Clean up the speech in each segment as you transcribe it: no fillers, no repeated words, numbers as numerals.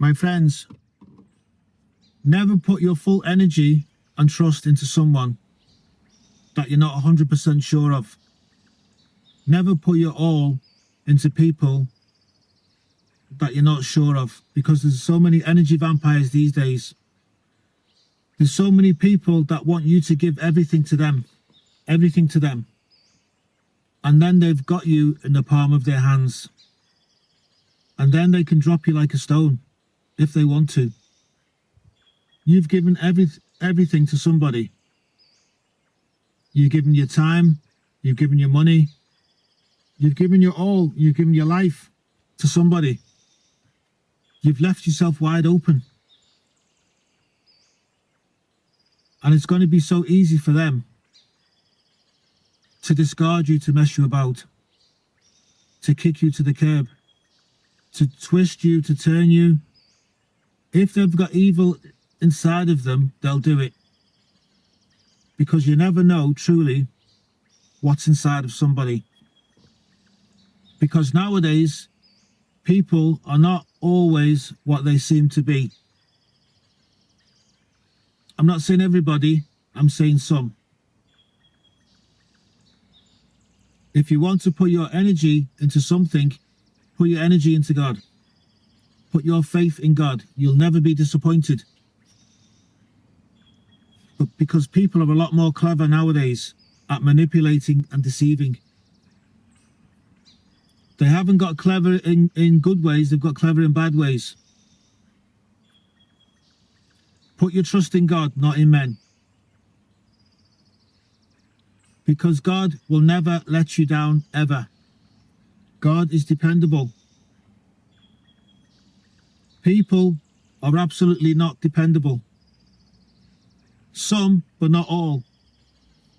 My friends, never put your full energy and trust into someone that you're not 100% sure of. Never put your all into people that you're not sure of, because there's so many energy vampires these days. There's so many people that want you to give everything to them, and then they've got you in the palm of their hands, and then they can drop you like a stone if they want to. You've given everything to somebody. You've given your time, you've given your money, you've given your all, you've given your life to somebody. You've left yourself wide open. And it's going to be so easy for them to discard you, to mess you about, to kick you to the curb, to twist you, to turn you. If they've got evil inside of them, they'll do it. Because you never know truly what's inside of somebody. Because nowadays, people are not always what they seem to be. I'm not saying everybody, I'm saying some. If you want to put your energy into something, put your energy into God. Put your faith in God. You'll never be disappointed. But because people are a lot more clever nowadays at manipulating and deceiving. They haven't got clever in good ways, they've got clever in bad ways. Put your trust in God, not in men. Because God will never let you down, ever. God is dependable. People are absolutely not dependable. Some, but not all.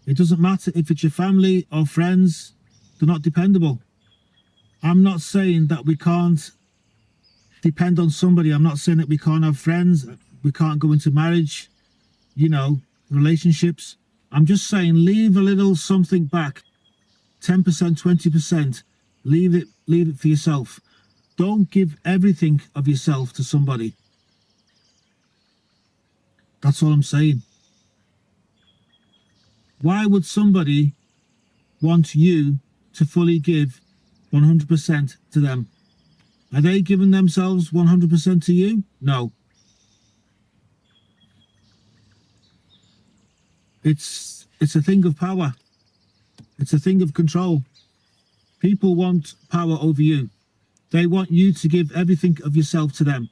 It doesn't matter if it's your family or friends, they're not dependable. I'm not saying that we can't depend on somebody. I'm not saying that we can't have friends, we can't go into marriage, relationships. I'm just saying leave a little something back, 10%, 20%. Leave it for yourself. Don't give everything of yourself to somebody. That's all I'm saying. Why would somebody want you to fully give 100% to them? Are they giving themselves 100% to you? No. It's a thing of power. It's a thing of control. People want power over you. They want you to give everything of yourself to them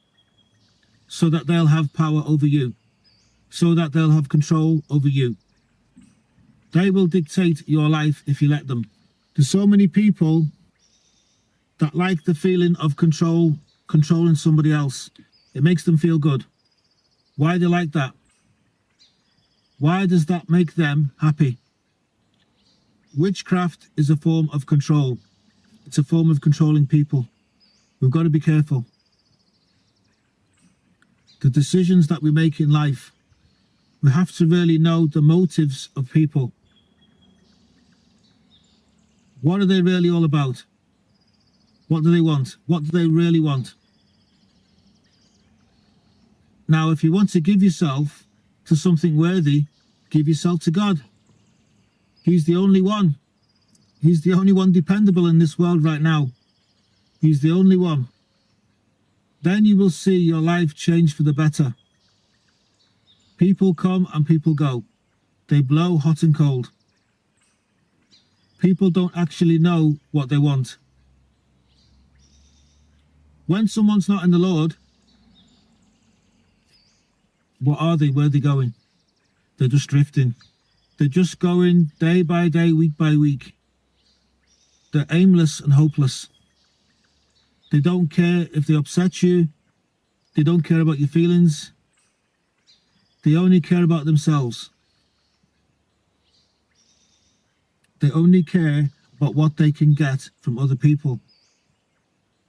so that they'll have power over you, so that they'll have control over you. They will dictate your life if you let them. There's so many people that like the feeling of controlling somebody else. It makes them feel good. Why do they like that? Why does that make them happy? Witchcraft is a form of control. It's a form of controlling people. We've got to be careful. The decisions that we make in life, we have to really know the motives of people. What are they really all about? What do they want? What do they really want? Now, if you want to give yourself to something worthy, give yourself to God. He's the only one. He's the only one dependable in this world right now. He's the only one. Then you will see your life change for the better. People come and people go. They blow hot and cold. People don't actually know what they want. When someone's not in the Lord, what are they? Where are they going? They're just drifting. They're just going day by day, week by week. They're aimless and hopeless. They don't care if they upset you. They don't care about your feelings. They only care about themselves. They only care about what they can get from other people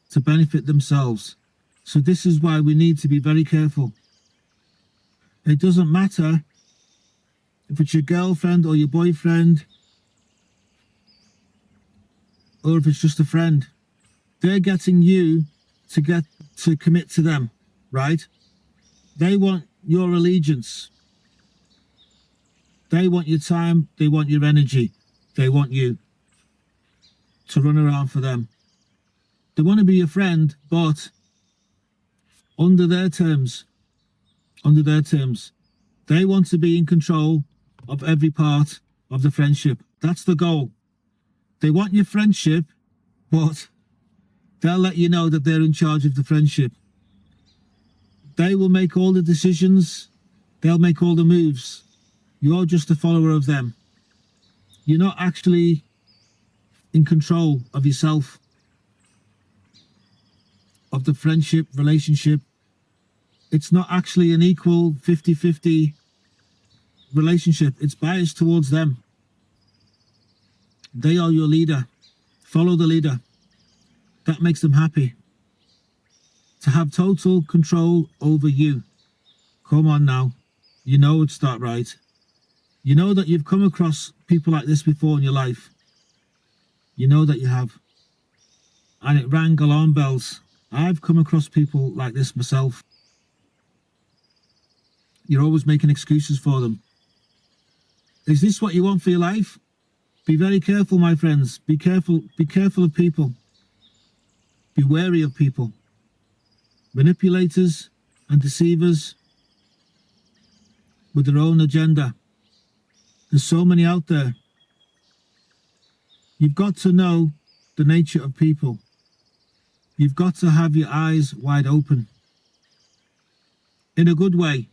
to benefit themselves. So this is why we need to be very careful. It doesn't matter if it's your girlfriend or your boyfriend, or if it's just a friend. They're getting you to commit to them. right? They want your allegiance. They want your time. They want your energy. They want you to run around for them. They want to be your friend, but under their terms. Under their terms. They want to be in control of every part of the friendship. That's the goal. They want your friendship, but they'll let you know that they're in charge of the friendship. They will make all the decisions. They'll make all the moves. You're just a follower of them. You're not actually in control of yourself, of the friendship, relationship. It's not actually an equal 50-50 relationship. It's biased towards them. They are your leader. Follow the leader. That makes them happy. To have total control over you. Come on now. You know it's not right. You know that you've come across people like this before in your life. You know that you have. And it rang alarm bells. I've come across people like this myself. You're always making excuses for them. Is this what you want for your life? Be very careful, my friends. Be careful of people. Be wary of people. Manipulators and deceivers with their own agenda. There's so many out there. You've got to know the nature of people. You've got to have your eyes wide open. In a good way.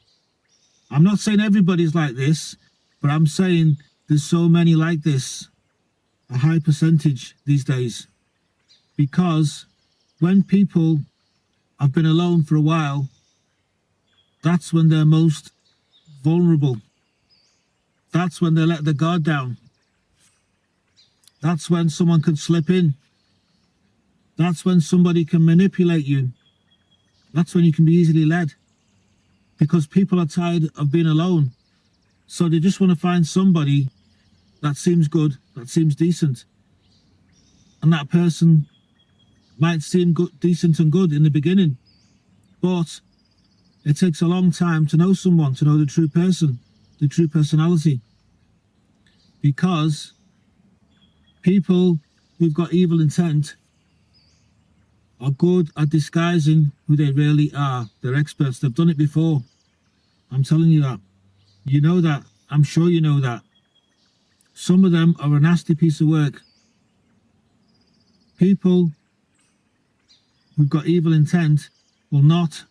I'm not saying everybody's like this, but I'm saying there's so many like this. A high percentage these days. Because when people have been alone for a while, that's when they're most vulnerable. That's when they let their guard down. That's when someone can slip in. That's when somebody can manipulate you. That's when you can be easily led. Because people are tired of being alone. So they just want to find somebody that seems good, that seems decent. And that person might seem good, decent and good in the beginning. But it takes a long time to know someone, to know the true person, the true personality. Because people who've got evil intent are good at disguising who they really are. They're experts. They've done it before. I'm telling you that. You know that. I'm sure you know that. Some of them are a nasty piece of work. People who've got evil intent will not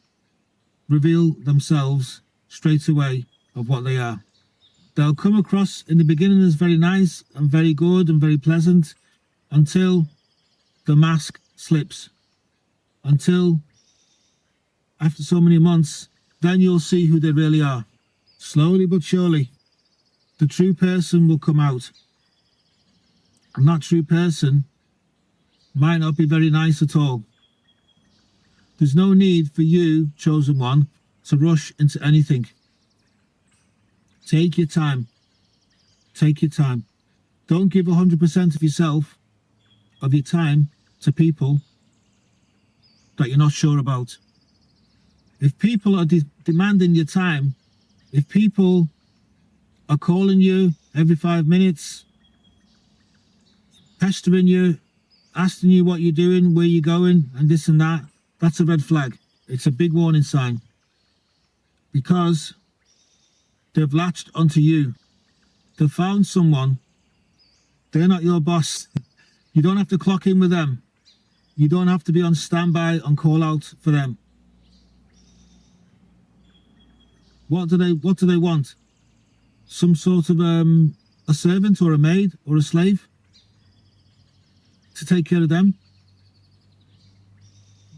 reveal themselves straight away of what they are. They'll come across in the beginning as very nice and very good and very pleasant until the mask slips. Until after so many months, then you'll see who they really are. Slowly but surely, the true person will come out. And that true person might not be very nice at all. There's no need for you, chosen one, to rush into anything. Take your time. Take your time. Don't give 100% of yourself, of your time, to people that you're not sure about. If people are demanding your time, if people are calling you every 5 minutes, pestering you, asking you what you're doing, where you're going, and this and that, that's a red flag. It's a big warning sign. Because they've latched onto you. They've found someone. They're not your boss. You don't have to clock in with them. You don't have to be on standby, on call out for them. What do they want? Some sort of a servant or a maid or a slave to take care of them?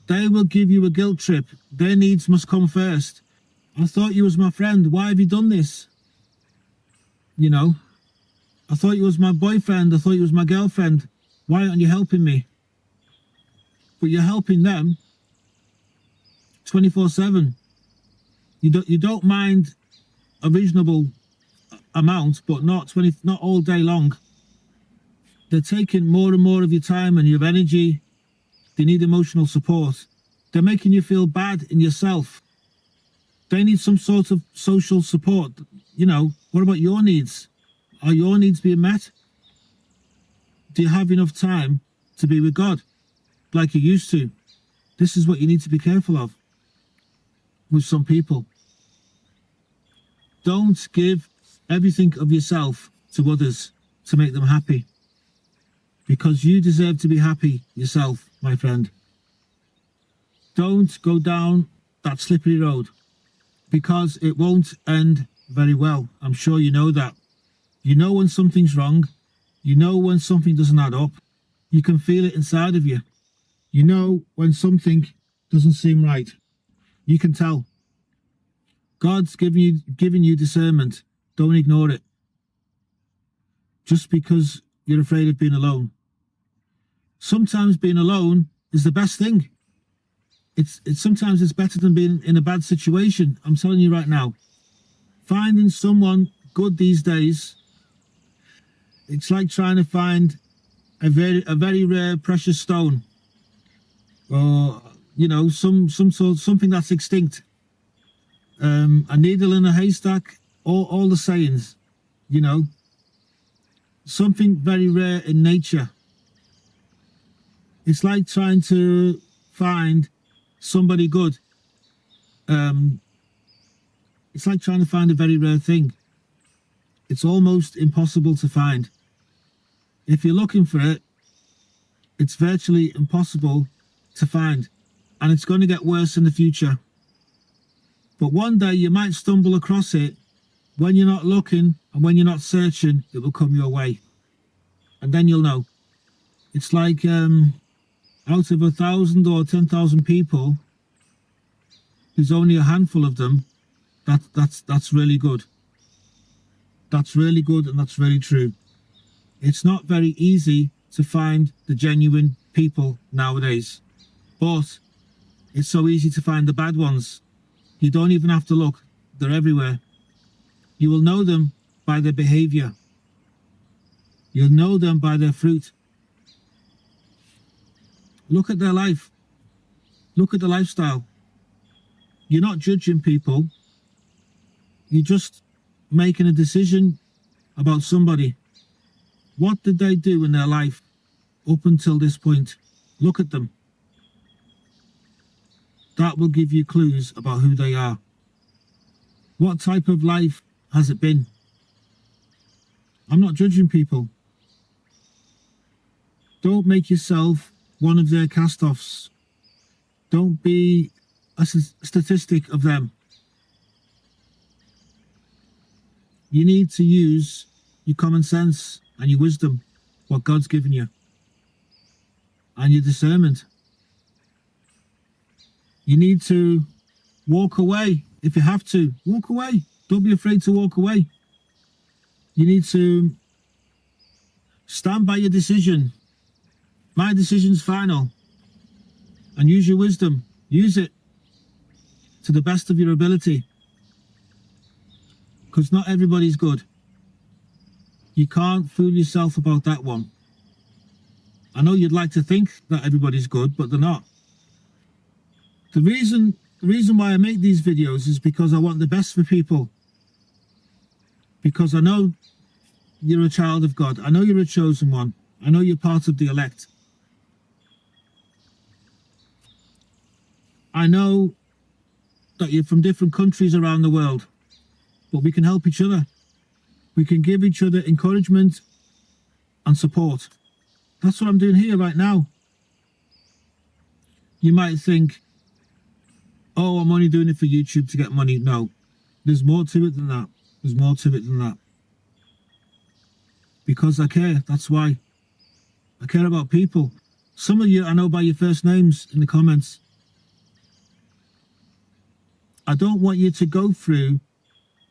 They will give you a guilt trip. Their needs must come first. I thought you was my friend. Why have you done this? You know, I thought you was my boyfriend. I thought you was my girlfriend. Why aren't you helping me? But you're helping them 24/7. You don't mind a reasonable amount, but not all day long. They're taking more and more of your time and your energy. They need emotional support. They're making you feel bad in yourself. They need some sort of social support. You know, what about your needs? Are your needs being met? Do you have enough time to be with God like you used to? This is what you need to be careful of with some people. Don't give everything of yourself to others to make them happy, because you deserve to be happy yourself, my friend. Don't go down that slippery road, because it won't end very well. I'm sure you know that. You know when something's wrong. You know when something doesn't add up. You can feel it inside of you. You know when something doesn't seem right. You can tell. God's given you discernment. Don't ignore it. Just because you're afraid of being alone. Sometimes being alone is the best thing. Sometimes it's better than being in a bad situation. I'm telling you right now. Finding someone good these days, it's like trying to find a very rare precious stone, or you know, something that's extinct. A needle in a haystack, all the sayings, you know, something very rare in nature. It's like trying to find somebody good. It's like trying to find a very rare thing. It's almost impossible to find. If you're looking for it, it's virtually impossible to find, and it's going to get worse in the future. But one day you might stumble across it. When you're not looking and when you're not searching, it will come your way, and then you'll know. It's like out of 1,000 or 10,000 people, there's only a handful of them. That's really good. That's really good, and that's really true. It's not very easy to find the genuine people nowadays, but it's so easy to find the bad ones. You don't even have to look. They're everywhere. You will know them by their behavior. You'll know them by their fruit. Look at their life. Look at the lifestyle. You're not judging people. You're just making a decision about somebody. What did they do in their life up until this point? Look at them. That will give you clues about who they are. What type of life has it been? I'm not judging people. Don't make yourself one of their cast-offs. Don't be a statistic of them. You need to use your common sense and your wisdom, what God's given you, and your discernment. You need to walk away if you have to. Walk away. Don't be afraid to walk away. You need to stand by your decision. My decision's final. And use your wisdom. Use it to the best of your ability. Because not everybody's good. You can't fool yourself about that one. I know you'd like to think that everybody's good, but they're not. The reason why I make these videos is because I want the best for people. Because I know you're a child of God. I know you're a chosen one. I know you're part of the elect. I know that you're from different countries around the world, but we can help each other. We can give each other encouragement and support. That's what I'm doing here right now. You might think, oh, I'm only doing it for YouTube to get money. No, there's more to it than that. There's more to it than that. Because I care, that's why. I care about people. Some of you I know by your first names in the comments. I don't want you to go through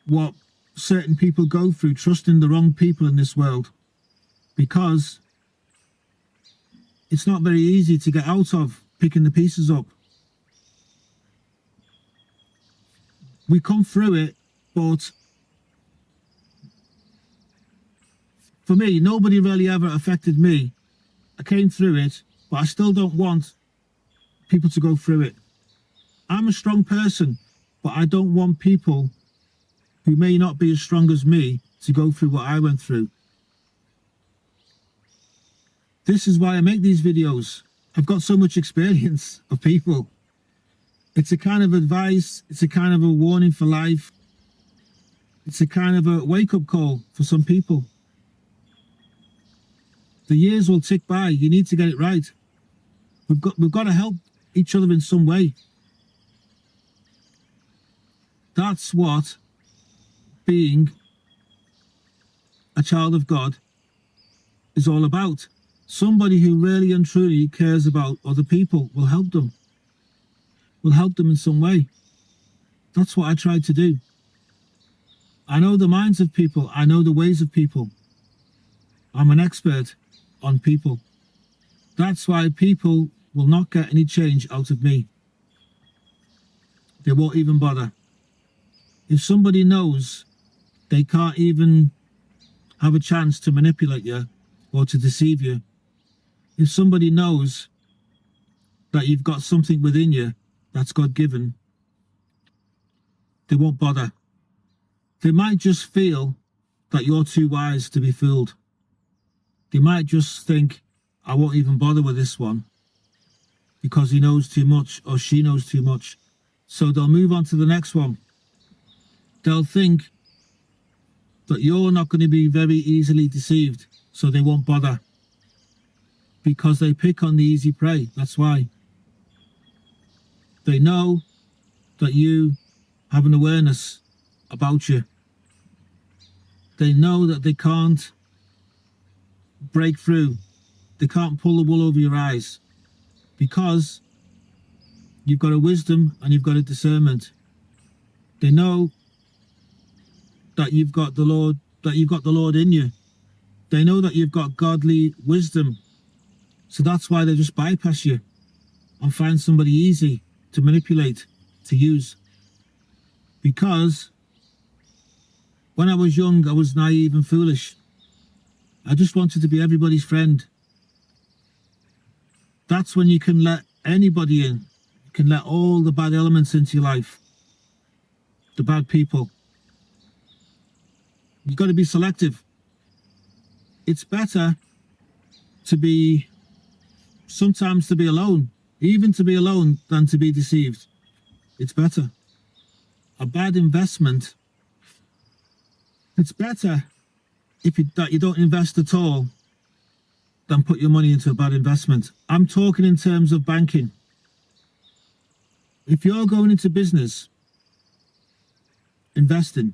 what certain people go through, trusting the wrong people in this world, because it's not very easy to get out of picking the pieces up. We come through it, but for me, nobody really ever affected me. I came through it, but I still don't want people to go through it. I'm a strong person. But I don't want people who may not be as strong as me to go through what I went through. This is why I make these videos. I've got so much experience of people. It's a kind of advice. It's a kind of a warning for life. It's a kind of a wake-up call for some people. The years will tick by. You need to get it right. We've got to help each other in some way. That's what being a child of God is all about. Somebody who really and truly cares about other people will help them. Will help them in some way. That's what I try to do. I know the minds of people. I know the ways of people. I'm an expert on people. That's why people will not get any change out of me. They won't even bother. If somebody knows they can't even have a chance to manipulate you or to deceive you, if somebody knows that you've got something within you that's God-given, they won't bother. They might just feel that you're too wise to be fooled. They might just think, I won't even bother with this one because he knows too much or she knows too much. So they'll move on to the next one. They'll think that you're not going to be very easily deceived, so they won't bother. Because they pick on the easy prey, that's why. They know that you have an awareness about you. They know that they can't break through. They can't pull the wool over your eyes because you've got a wisdom and you've got a discernment. They know that you've got the Lord in you. They know that you've got godly wisdom. So that's why they just bypass you and find somebody easy to manipulate, to use. Because when I was young, I was naive and foolish. I just wanted to be everybody's friend. That's when you can let anybody in. You can let all the bad elements into your life. The bad people. You've got to be selective. It's better to be, sometimes to be alone, even to be alone than to be deceived. It's better. A bad investment, it's better that you don't invest at all than put your money into a bad investment. I'm talking in terms of banking. If you're going into business, investing,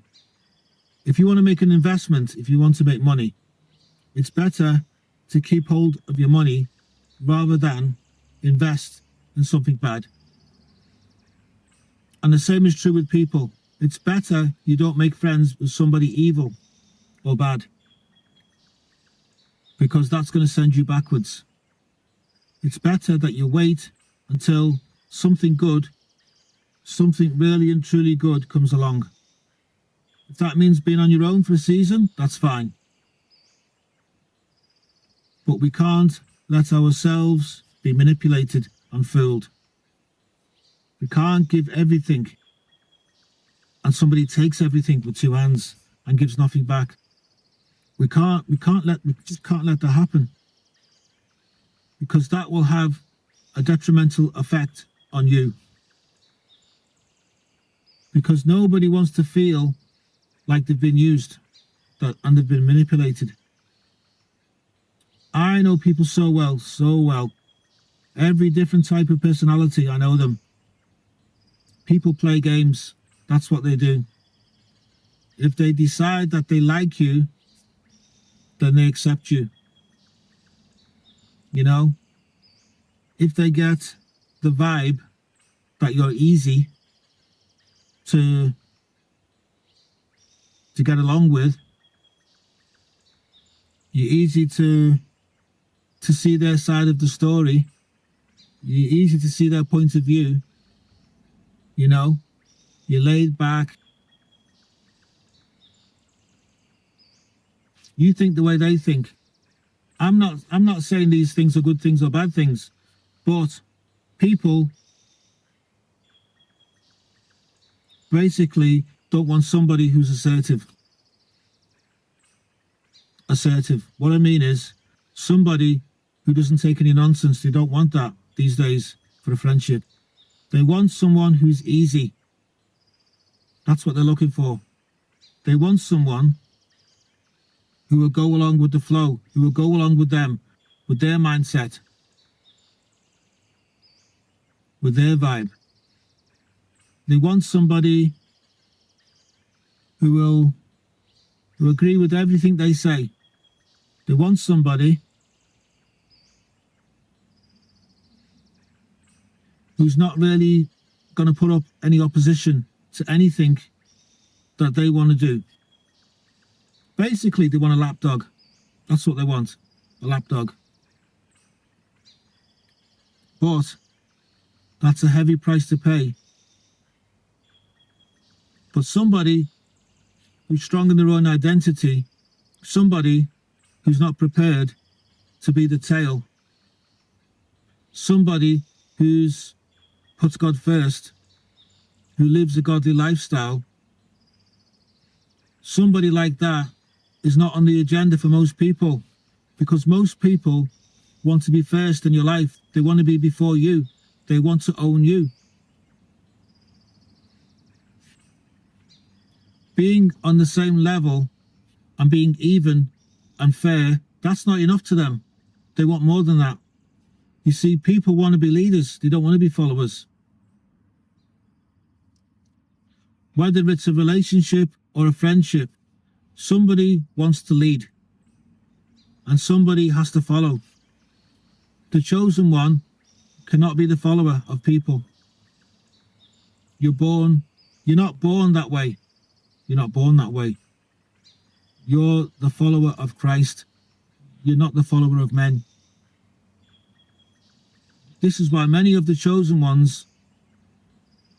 if you want to make an investment, if you want to make money, it's better to keep hold of your money rather than invest in something bad. And the same is true with people. It's better you don't make friends with somebody evil or bad, because that's going to send you backwards. It's better that you wait until something good, something really and truly good comes along. If that means being on your own for a season, that's fine. But we can't let ourselves be manipulated and fooled. We can't give everything and somebody takes everything with two hands and gives nothing back. We just can't let that happen, because that will have a detrimental effect on you. Because nobody wants to feel like they've been used and they've been manipulated. I know people so well. Every different type of personality, I know them. People play games. That's what they do. If they decide that they like you, then they accept you. You know? If they get the vibe that you're easy to get along with, you're easy to see their side of the story, you're easy to see their point of view, you know, you're laid back, you think the way they think. I'm not saying these things are good things or bad things, but people basically don't want somebody who's assertive. What I mean is somebody who doesn't take any nonsense. They don't want that these days for a friendship. They want someone who's easy. That's what they're looking for. They want someone who will go along with the flow, who will go along with them, with their mindset, with their vibe. They want somebody who will agree with everything they say. They want somebody who's not really going to put up any opposition to anything that they want to do. Basically, they want a lapdog. That's what they want, a lapdog. But that's a heavy price to pay. But somebody who's strong in their own identity, somebody who's not prepared to be the tail, somebody who's puts God first, who lives a godly lifestyle, somebody like that is not on the agenda for most people, because most people want to be first in your life. They want to be before you. They want to own you. Being on the same level and being even and fair, that's not enough to them. They want more than that. You see, people want to be leaders. They don't want to be followers. Whether it's a relationship or a friendship, somebody wants to lead and somebody has to follow. The chosen one cannot be the follower of people. You're not born that way. You're not born that way. You're the follower of Christ. You're not the follower of men. This is why many of the chosen ones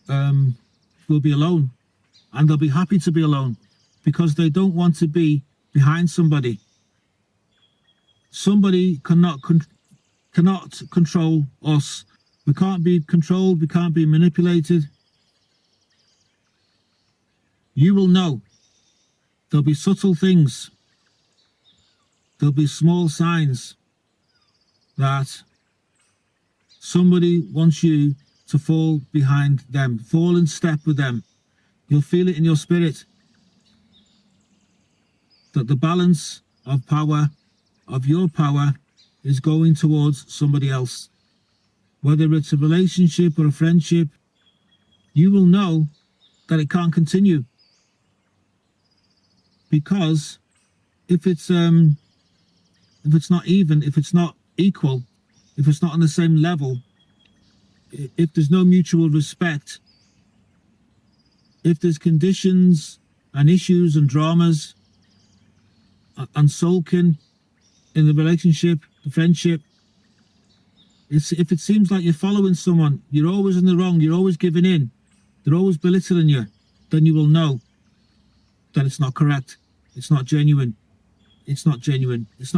will be alone, and they'll be happy to be alone, because they don't want to be behind somebody. Somebody cannot control us. We can't be controlled. We can't be manipulated. You will know. There'll be subtle things. There'll be small signs that somebody wants you to fall behind them, fall in step with them. You'll feel it in your spirit that the balance of power, of your power, is going towards somebody else. Whether it's a relationship or a friendship, you will know that it can't continue. Because if it's not even, if it's not equal, if it's not on the same level, if there's no mutual respect, if there's conditions and issues and dramas and sulking in the relationship, the friendship, if it seems like you're following someone, you're always in the wrong, you're always giving in, they're always belittling you, then you will know that it's not correct. It's not genuine. It's not genuine. It's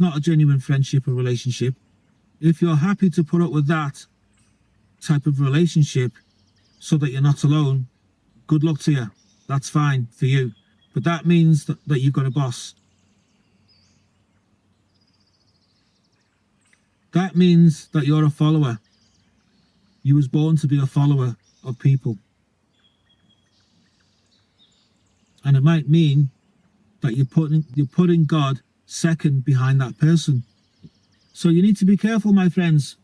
not a genuine friendship or relationship. If you're happy to put up with that type of relationship so that you're not alone, good luck to you. That's fine for you. But that means that you've got a boss. That means that you're a follower. You was born to be a follower of people. And it might mean that you're putting God second behind that person. So you need to be careful, my friends.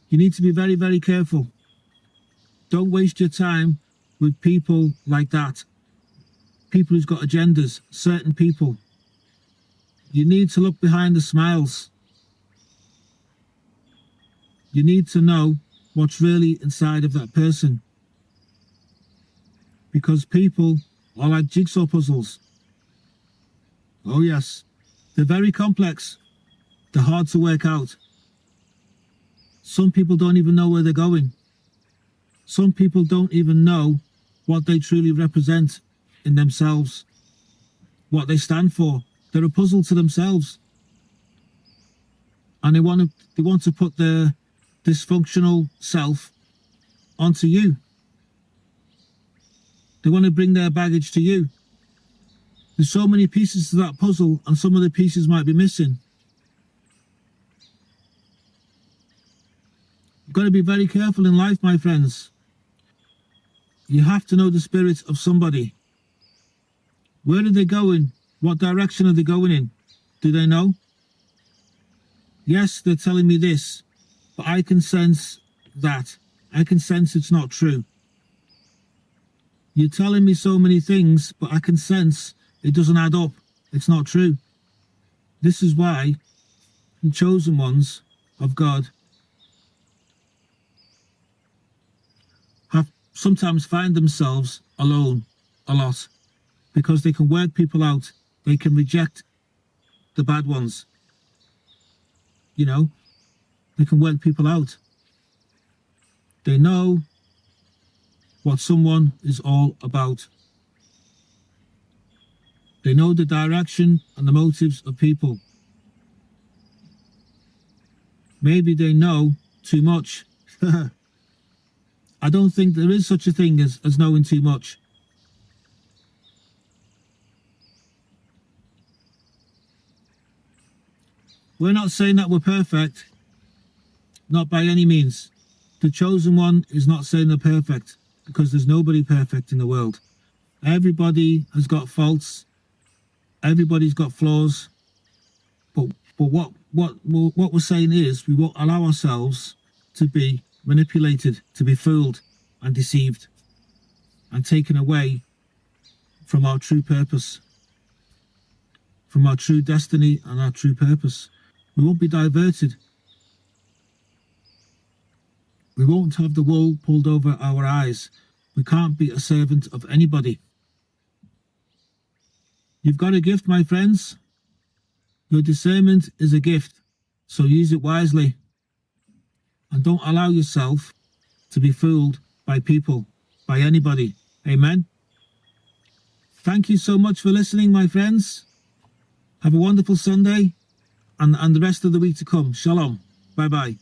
You need to be very, very careful. Don't waste your time with people like that. People who's got agendas, certain people. You need to look behind the smiles. You need to know what's really inside of that person. Because people are like jigsaw puzzles. Oh yes, they're very complex. They're hard to work out. Some people don't even know where they're going. Some people don't even know what they truly represent in themselves, what they stand for. They're a puzzle to themselves. And they want to put their dysfunctional self onto you. They want to bring their baggage to you. There's so many pieces to that puzzle, and some of the pieces might be missing. You've got to be very careful in life, my friends. You have to know the spirit of somebody. Where are they going? What direction are they going in? Do they know? Yes, they're telling me this, but I can sense that. I can sense it's not true. You're telling me so many things, but I can sense it doesn't add up. It's not true. This is why the chosen ones of God have sometimes find themselves alone a lot, because they can work people out. They can reject the bad ones. You know, they can work people out. They know what someone is all about. They know the direction and the motives of people. Maybe they know too much. I don't think there is such a thing as knowing too much. We're not saying that we're perfect. Not by any means. The chosen one is not saying they're perfect, because there's nobody perfect in the world. Everybody has got faults. Everybody's got flaws. But what we're saying is we won't allow ourselves to be manipulated, to be fooled and deceived and taken away from our true purpose, from our true destiny and our true purpose. We won't be diverted. We won't have the wool pulled over our eyes. We can't be a servant of anybody. You've got a gift, my friends. Your discernment is a gift, so use it wisely. And don't allow yourself to be fooled by people, by anybody. Amen. Thank you so much for listening, my friends. Have a wonderful Sunday and the rest of the week to come. Shalom. Bye-bye.